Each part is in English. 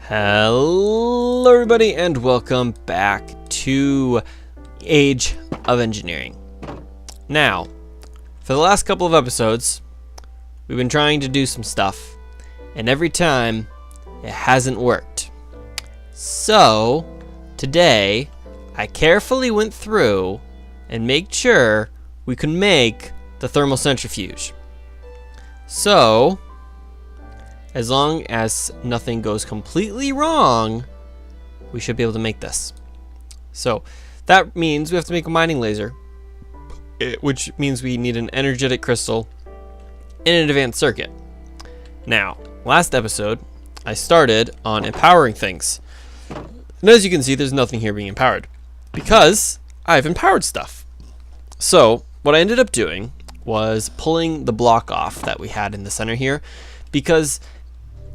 Hello everybody and welcome back to Age of Engineering. Now, for the last couple of episodes, we've been trying to do some stuff, and every time it hasn't worked. So, today, I carefully went through and made sure we could make the thermal centrifuge. So, as long as nothing goes completely wrong, we should be able to make this. So that means we have to make a mining laser, which means we need an energetic crystal and an advanced circuit. Now, last episode, I started on empowering things. And as you can see, there's nothing here being empowered because I've empowered stuff. So what I ended up doing was pulling the block off that we had in the center here, because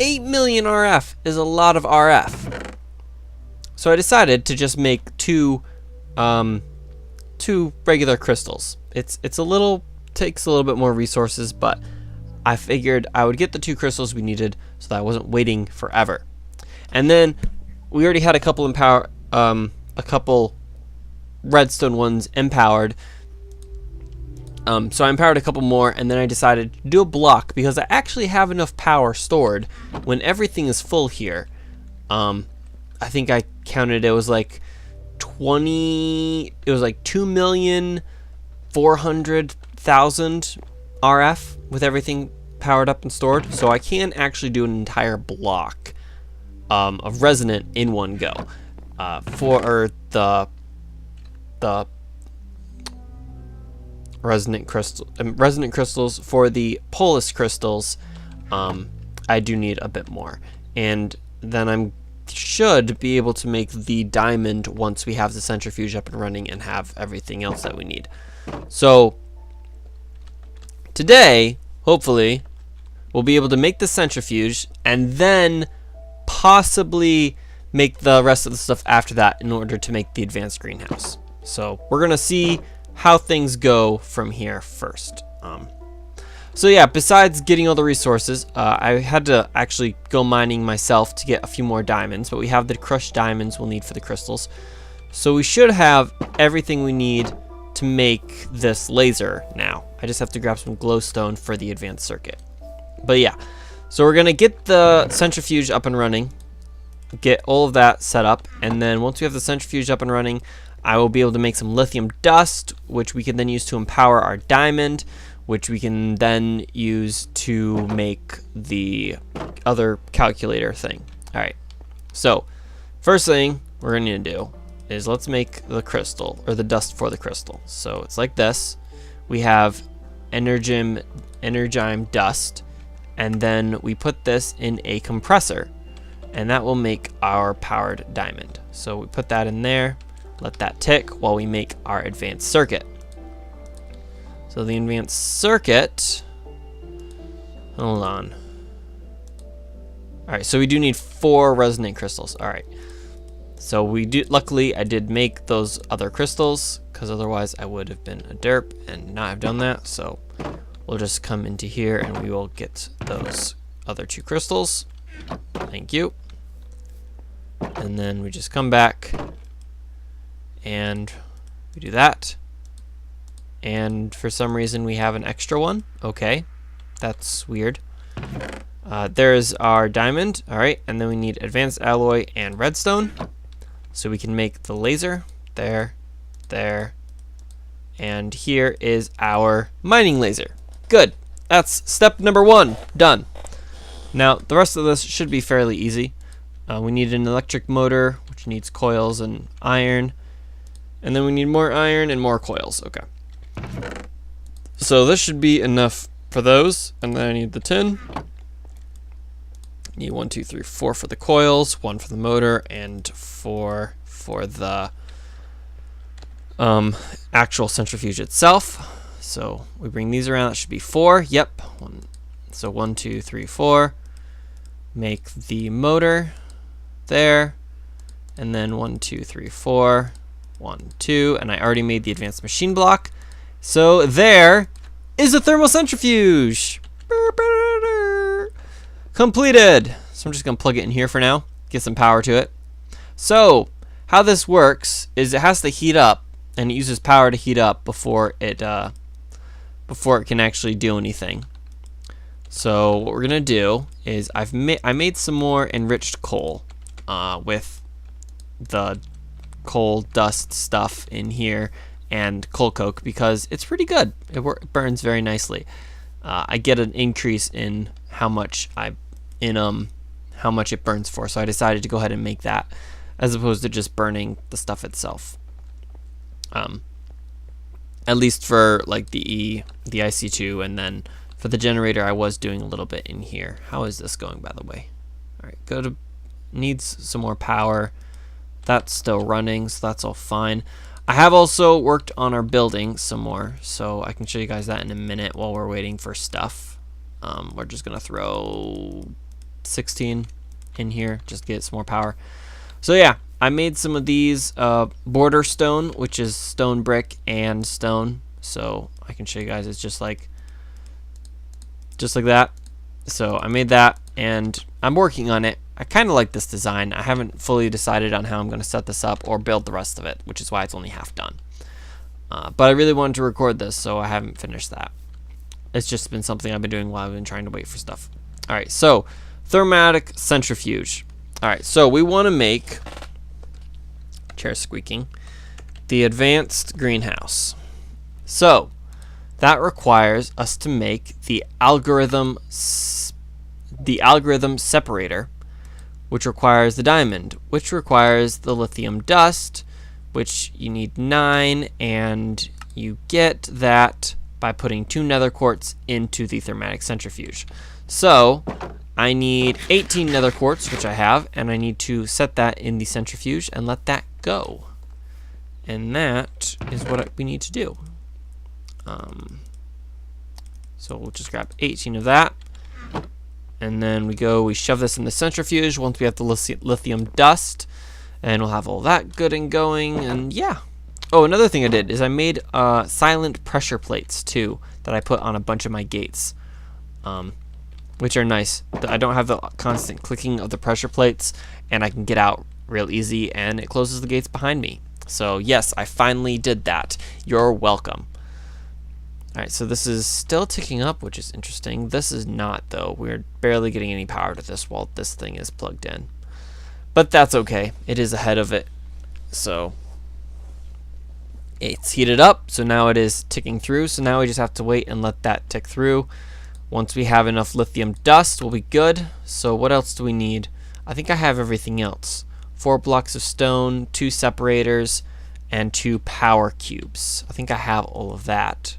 8 million RF is a lot of RF. So I decided to just make two regular crystals. It's a little, takes a little bit more resources, but I figured I would get the two crystals we needed so that I wasn't waiting forever. And then we already had a couple redstone ones empowered. So I empowered a couple more, and then I decided to do a block because I actually have enough power stored when everything is full here. I think I counted, it was like 2,400,000 RF with everything powered up and stored. So I can actually do an entire block of resonant in one go for the resonant crystals. For the Polis crystals, I do need a bit more, and then I should be able to make the diamond once we have the centrifuge up and running and have everything else that we need. So today, hopefully, we'll be able to make the centrifuge and then possibly make the rest of the stuff after that in order to make the advanced greenhouse. So we're gonna see how things go from here first. So yeah, besides getting all the resources, I had to actually go mining myself to get a few more diamonds, but we have the crushed diamonds we'll need for the crystals. So we should have everything we need to make this laser now. I just have to grab some glowstone for the advanced circuit. But yeah, so we're gonna get the centrifuge up and running, get all of that set up, and then once we have the centrifuge up and running, I will be able to make some lithium dust, which we can then use to empower our diamond, which we can then use to make the other calculator thing. All right, so first thing we're going to do is let's make the crystal, or the dust for the crystal. So it's like this. We have Energime dust, and then we put this in a compressor, and that will make our powered diamond. So we put that in there. Let that tick while we make our advanced circuit. So the advanced circuit, hold on. All right, so we do need 4 resonant crystals. All right, so we do, luckily I did make those other crystals, because otherwise I would have been a derp and not have done that. So we'll just come into here and we will get those other 2 crystals. Thank you. And then we just come back and we do that, and for some reason we have an extra one. Okay, that's weird. There's our diamond. All right, and then we need advanced alloy and redstone, so we can make the laser. There, and here is our mining laser. Good, that's step number 1 done. Now the rest of this should be fairly easy. We need an electric motor, which needs coils and iron. And then we need more iron and more coils. Okay. So this should be enough for those. And then I need the tin. Need 1, 2, 3, 4 for the coils, 1 for the motor, and 4 for the actual centrifuge itself. So we bring these around. That should be 4. Yep. So 1, 2, 3, 4. Make the motor there. And then 1, 2, 3, 4. 1, 2, and I already made the advanced machine block. So there is a thermal centrifuge. Completed. So I'm just gonna plug it in here for now. get some power to it. So how this works is it has to heat up, and it uses power to heat up before it can actually do anything. So what we're gonna do is I made some more enriched coal with the coal dust stuff in here and coal coke, because it's pretty good. It burns very nicely. I get an increase in how much it burns for, so I decided to go ahead and make that as opposed to just burning the stuff itself. At least for like the IC2, and then for the generator I was doing a little bit in here. How is this going, by the way? All right, needs some more power. That's still running, so that's all fine. I have also worked on our building some more, so I can show you guys that in a minute while we're waiting for stuff. We're just gonna throw 16 in here just to get some more power. So yeah, I made some of these border stone, which is stone brick and stone. So I can show you guys, it's just like that. So I made that, and I'm working on it. I kind of like this design. I haven't fully decided on how I'm going to set this up or build the rest of it, which is why it's only half done. But I really wanted to record this, so I haven't finished that. It's just been something I've been doing while I've been trying to wait for stuff. Alright, so thermatic centrifuge. Alright, so we want to make, chair squeaking, the advanced greenhouse. So that requires us to make the algorithm separator, which requires the diamond, which requires the lithium dust, which you need 9, and you get that by putting 2 nether quartz into the thermatic centrifuge. So I need 18 nether quartz, which I have, and I need to set that in the centrifuge and let that go. And that is what we need to do. So we'll just grab 18 of that. And then we shove this in the centrifuge once we have the lithium dust, and we'll have all that good and going, and yeah. Oh, another thing I did is I made silent pressure plates too that I put on a bunch of my gates, which are nice. I don't have the constant clicking of the pressure plates, and I can get out real easy, and it closes the gates behind me. So yes, I finally did that. You're welcome. Alright, so this is still ticking up, which is interesting. This is not, though. We're barely getting any power to this while this thing is plugged in. But that's okay. It is ahead of it. So it's heated up, so now it is ticking through. So now we just have to wait and let that tick through. Once we have enough lithium dust, we'll be good. So what else do we need? I think I have everything else. 4 blocks of stone, 2 separators, and 2 power cubes. I think I have all of that.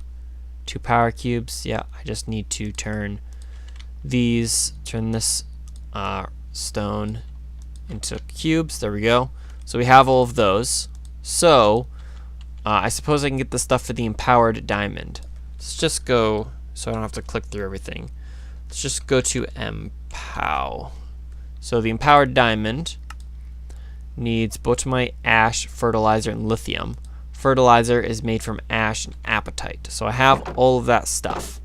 2 power cubes. Yeah, I just need to turn this stone into cubes. There we go. So we have all of those. So I suppose I can get the stuff for the empowered diamond. Let's just go, so I don't have to click through everything. Let's just go to empow. So the empowered diamond needs botamite, ash, fertilizer, and lithium. Fertilizer is made from ash and apatite. So I have all of that stuff.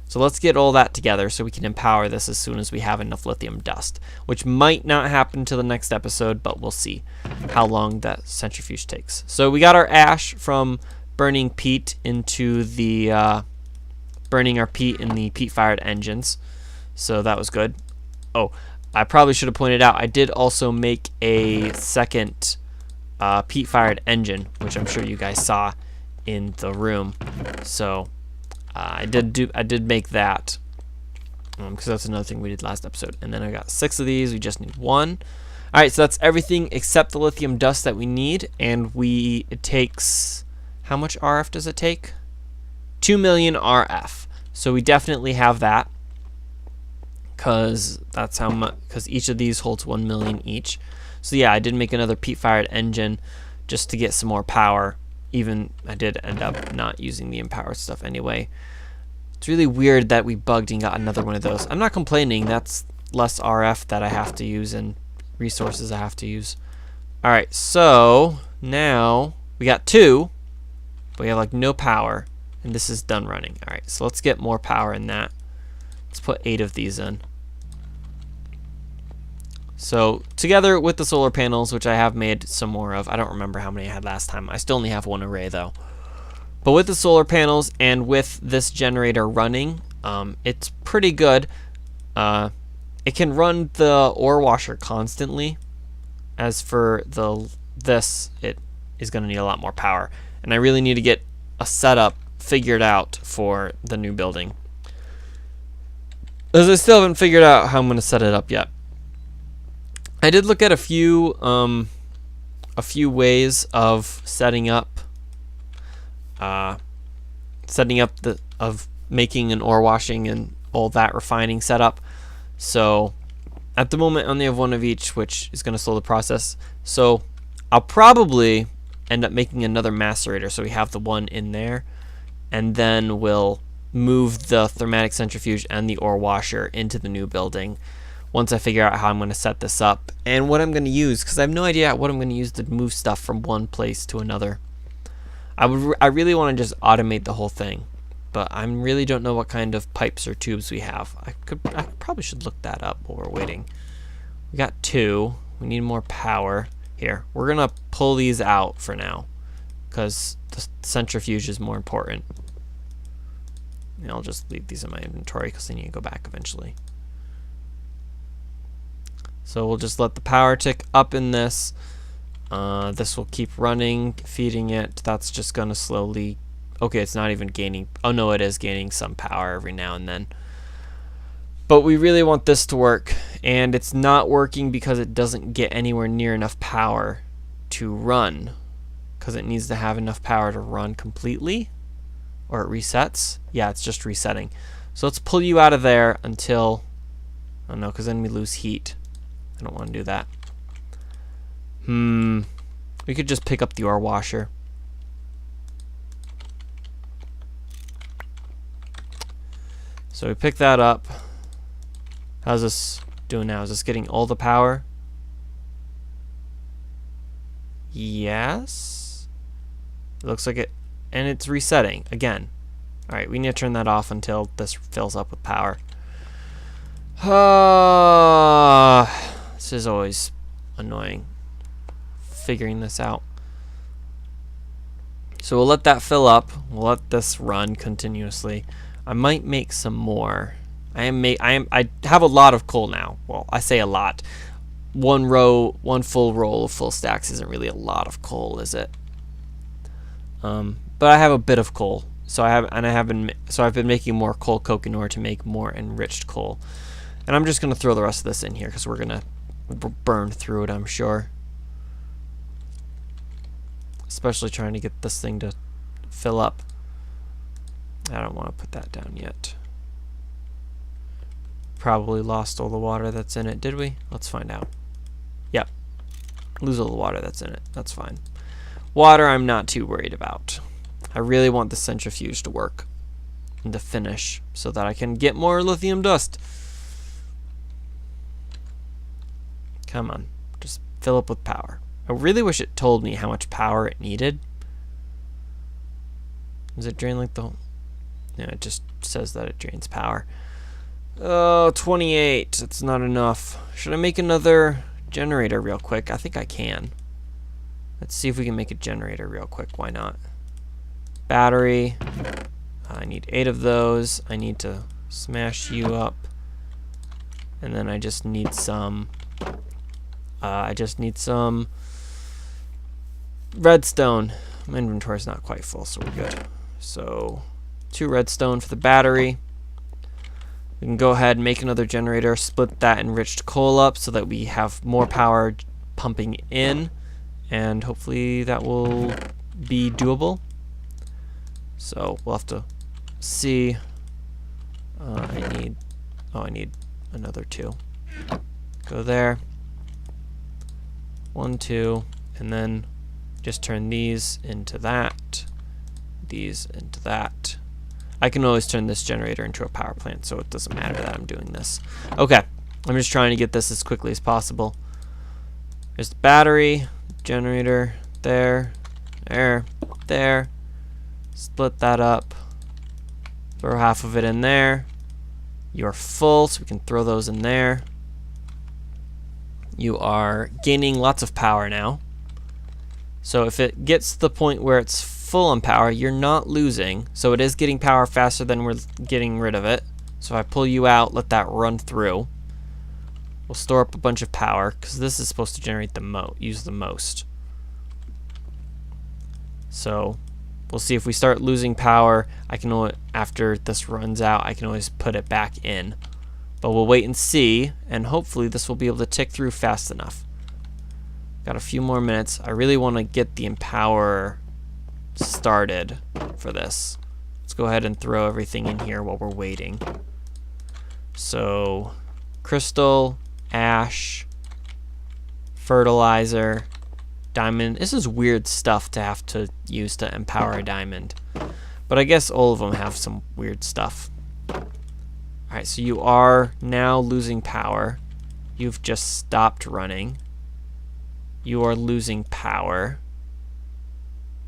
So let's get all that together so we can empower this as soon as we have enough lithium dust, which might not happen to the next episode, but we'll see how long that centrifuge takes. So we got our ash from burning peat into the burning our peat in the peat-fired engines. So that was good. Oh, I probably should have pointed out I did also make a second peat-fired engine, which I'm sure you guys saw in the room. So I did make that because that's another thing we did last episode. And then I got 6 of these. We just need 1. All right, so that's everything except the lithium dust that we need, and it takes, how much RF does it take? 2 million RF. So we definitely have that, because that's how much. Because each of these holds 1 million each. So yeah, I did make another peat-fired engine just to get some more power. Even I did end up not using the empowered stuff anyway. It's really weird that we bugged and got another one of those. I'm not complaining. That's less RF that I have to use and resources I have to use. All right, so now we got 2, but we have like no power, and this is done running. All right, so let's get more power in that. Let's put 8 of these in. So together with the solar panels, which I have made some more of, I don't remember how many I had last time. I still only have one array though. But with the solar panels and with this generator running, it's pretty good. It can run the ore washer constantly. As for this, it is going to need a lot more power. And I really need to get a setup figured out for the new building. As I still haven't figured out how I'm going to set it up yet. I did look at a few ways of setting up making an ore washing and all that refining setup. So at the moment I only have one of each, which is going to slow the process. So I'll probably end up making another macerator, so we have the one in there, and then we'll move the thermatic centrifuge and the ore washer into the new building once I figure out how I'm going to set this up and what I'm going to use, because I have no idea what I'm going to use to move stuff from one place to another. I really want to just automate the whole thing, but I really don't know what kind of pipes or tubes we have. I probably should look that up while we're waiting. We got 2. We need more power. Here, we're gonna pull these out for now because the centrifuge is more important. And I'll just leave these in my inventory because I need to go back eventually. So we'll just let the power tick up in this. This will keep running, feeding it. That's just gonna slowly. Okay, it's not even gaining. Oh no, it is gaining some power every now and then. But we really want this to work, and it's not working because it doesn't get anywhere near enough power to run, because it needs to have enough power to run completely, or it resets. Yeah, it's just resetting. So let's pull you out of there until, oh no, because then we lose heat. I don't want to do that. We could just pick up the ore washer. So we pick that up. How's this doing now? Is this getting all the power? Yes. It looks like it, and it's resetting again. Alright, we need to turn that off until this fills up with power. This is always annoying, figuring this out. So we'll let that fill up. We'll let this run continuously. I might make some more. I have a lot of coal now. Well, I say a lot. One full roll of full stacks isn't really a lot of coal, is it? But I have a bit of coal. So I've been making more coal coke in order to make more enriched coal. And I'm just going to throw the rest of this in here because we're going to burn through it, I'm sure. Especially trying to get this thing to fill up. I don't want to put that down yet. Probably lost all the water that's in it, did we? Let's find out. Yep. Lose all the water that's in it. That's fine. Water I'm not too worried about. I really want the centrifuge to work and to finish so that I can get more lithium dust. Come on. Just fill up with power. I really wish it told me how much power it needed. Does it drain like the whole... Yeah, it just says that it drains power. Oh, 28. That's not enough. Should I make another generator real quick? I think I can. Let's see if we can make a generator real quick. Why not? Battery. I need 8 of those. I need to smash you up. And then I just need some... redstone. My inventory's not quite full, so we're good. So, 2 redstone for the battery. We can go ahead and make another generator, split that enriched coal up so that we have more power pumping in, and hopefully that will be doable. So we'll have to see. I need another 2. Go there. 1, 2, and then just turn these into that, these into that. I can always turn this generator into a power plant, so it doesn't matter that I'm doing this. Okay, I'm just trying to get this as quickly as possible. There's the battery, generator, there, there. Split that up. Throw half of it in there. You're full, so we can throw those in there. You are gaining lots of power now. So if it gets to the point where it's full on power, you're not losing. So it is getting power faster than we're getting rid of it. So if I pull you out, let that run through. We'll store up a bunch of power because this is supposed to generate use the most. So we'll see if we start losing power. After this runs out, I can always put it back in. But we'll wait and see, and hopefully this will be able to tick through fast enough. Got a few more minutes. I really want to get the Empower started for this. Let's go ahead and throw everything in here while we're waiting. So, crystal, ash, fertilizer, diamond. This is weird stuff to have to use to empower a diamond. But I guess all of them have some weird stuff. Alright, so you are now losing power. You've just stopped running. You are losing power.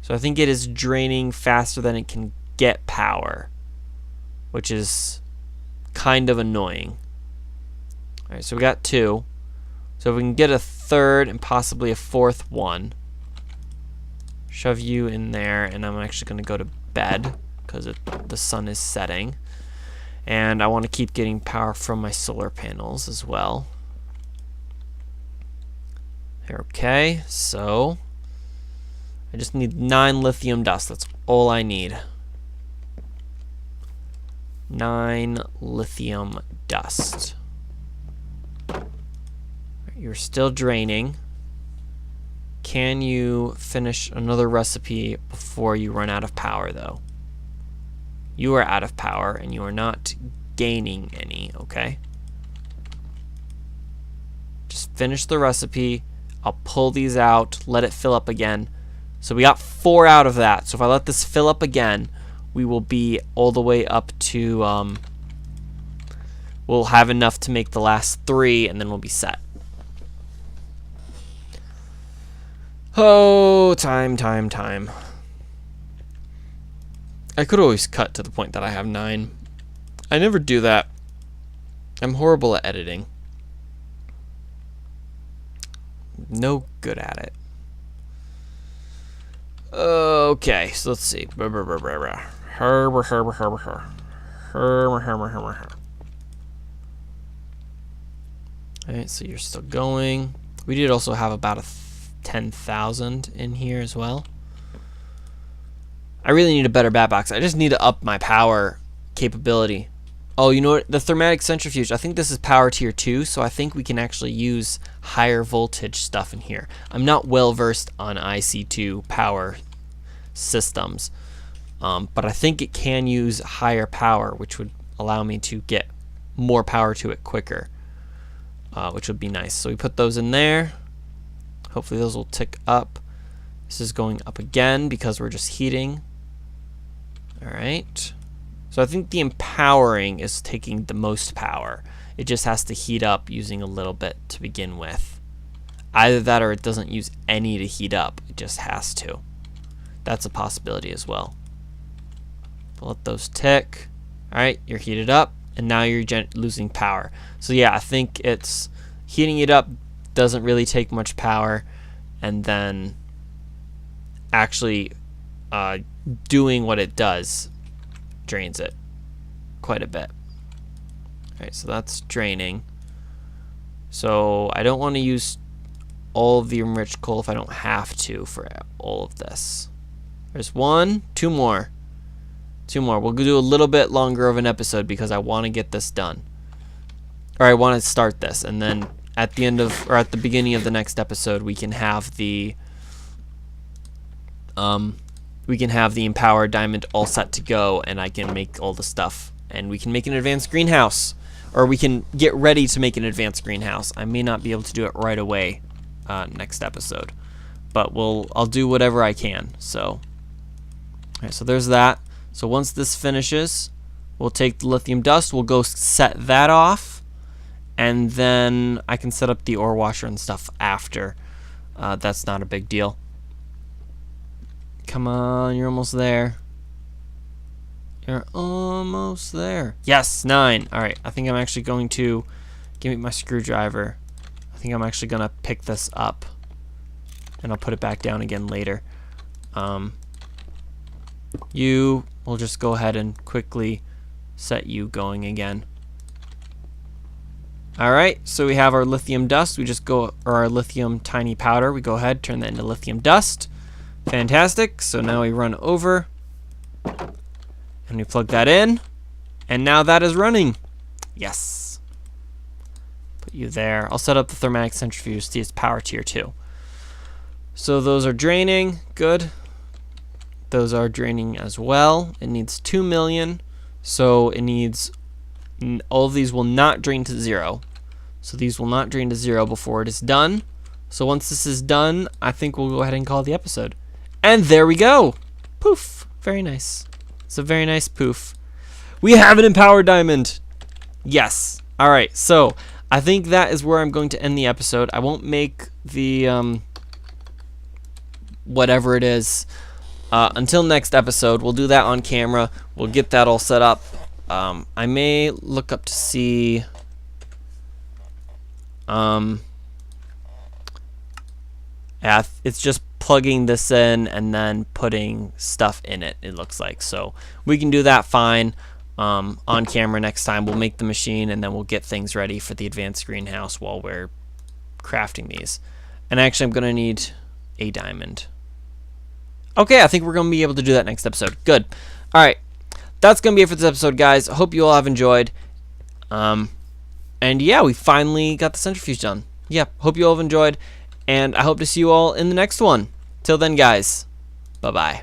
So I think it is draining faster than it can get power, which is kind of annoying. Alright, so we got 2. So if we can get a 3rd and possibly a 4th one, shove you in there, and I'm actually going to go to bed because the sun is setting. And I want to keep getting power from my solar panels as well. Okay, so I just need 9 lithium dust. That's all I need. 9 lithium dust. You're still draining. Can you finish another recipe before you run out of power, though? You are out of power, and you are not gaining any, okay? Just finish the recipe. I'll pull these out, let it fill up again. So we got 4 out of that. So if I let this fill up again, we will be all the way up to, we'll have enough to make the last 3, and then we'll be set. Oh, time. I could always cut to the point that I have 9. I never do that. I'm horrible at editing. No good at it. Okay, so let's see. Alright, so you're still going. We did also have about 10,000 in here as well. I really need a better bat box. I just need to up my power capability. Oh, you know what? The thermatic centrifuge. I think this is power tier 2, so I think we can actually use higher voltage stuff in here. I'm not well versed on IC2 power systems, but I think it can use higher power, which would allow me to get more power to it quicker, which would be nice. So we put those in there. Hopefully those will tick up. This is going up again because we're just heating. Alright. So I think the empowering is taking the most power. It just has to heat up using a little bit to begin with. Either that or it doesn't use any to heat up. It just has to. That's a possibility as well. But let those tick. Alright, you're heated up, and now you're losing power. So yeah, I think it's heating it up doesn't really take much power, and then actually doing what it does drains it quite a bit. Alright, so that's draining. So I don't want to use all of the enriched coal if I don't have to for all of this. There's 1, 2 more. 2 more. We'll do a little bit longer of an episode because I want to get this done. Or I want to start this, and then at the end of, or at the beginning of the next episode, we can have the empowered diamond all set to go, and I can make all the stuff, and we can make an advanced greenhouse, or we can get ready to make an advanced greenhouse. I may not be able to do it right away next episode, but I'll do whatever I can. So, alright, so there's that. So once this finishes, we'll take the lithium dust, we'll go set that off, and then I can set up the ore washer and stuff after. That's not a big deal. Come on, you're almost there. You're almost there. Yes, 9. Alright, I think I'm actually going to give me my screwdriver. I think I'm actually gonna pick this up, and I'll put it back down again later. We'll just go ahead and quickly set you going again. Alright, so we have our lithium dust. Or our lithium tiny powder. We go ahead, turn that into lithium dust. Fantastic. So now we run over, and we plug that in, and now that is running. Yes. Put you there. I'll set up the thermatic centrifuge to its power tier 2. So those are draining. Good. Those are draining as well. It needs 2 million. So it needs, all of these will not drain to 0. So these will not drain to 0 before it is done. So once this is done, I think we'll go ahead and call the episode. And there we go. Poof. Very nice. It's a very nice poof. We have an empowered diamond. Yes. All right. So I think that is where I'm going to end the episode. I won't make the whatever it is until next episode. We'll do that on camera. We'll get that all set up. I may look up to see. Yeah, it's just plugging this in and then putting stuff in it, it looks like. So we can do that fine on camera next time. We'll make the machine and then we'll get things ready for the advanced greenhouse while we're crafting these. And actually I'm going to need a diamond. Okay, I think we're going to be able to do that next episode. Good. All right. That's going to be it for this episode, guys. I hope you all have enjoyed. And yeah, we finally got the centrifuge done. Yeah, hope you all have enjoyed. And I hope to see you all in the next one. Till then, guys. Bye-bye.